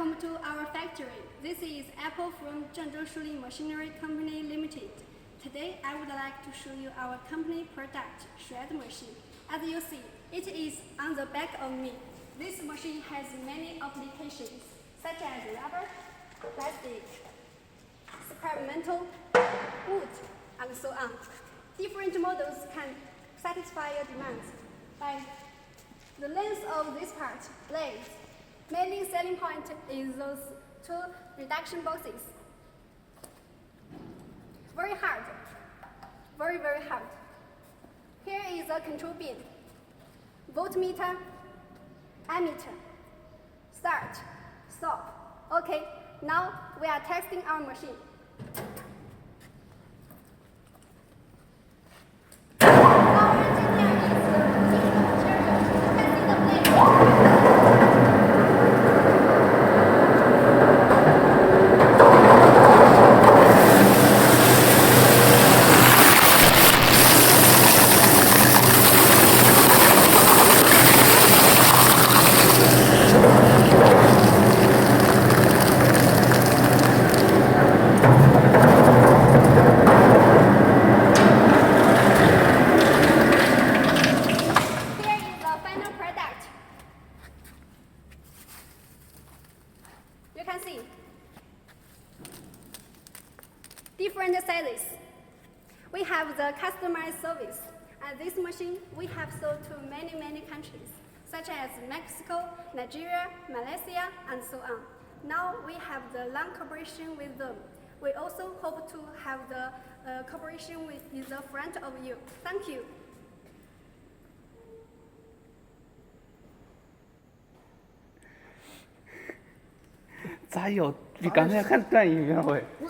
Welcome to our factory. This is Apple from Zhengzhou Shuling Machinery Company Limited. Today, I would like to show you our company product, shred machine. As you see, it is on the back of me. This machine has many applications, such as rubber, plastic, scrap metal, wood, and so on. Different models can satisfy your demands. By the length of this part, blades. Main selling point is those two reduction boxes. Very hard, very hard. Here is a control pin, voltmeter, ammeter, start, stop. Okay, now we are testing our machine. Our engineer is testing the blade. You can see different sizes. We have the customized service, and this machine we have sold to many countries, such as Mexico, Nigeria, Malaysia, and so on. Now we have the long cooperation with them. We also hope to have the cooperation with in the front of you. Thank you.咋有？比刚才还短一秒哎！我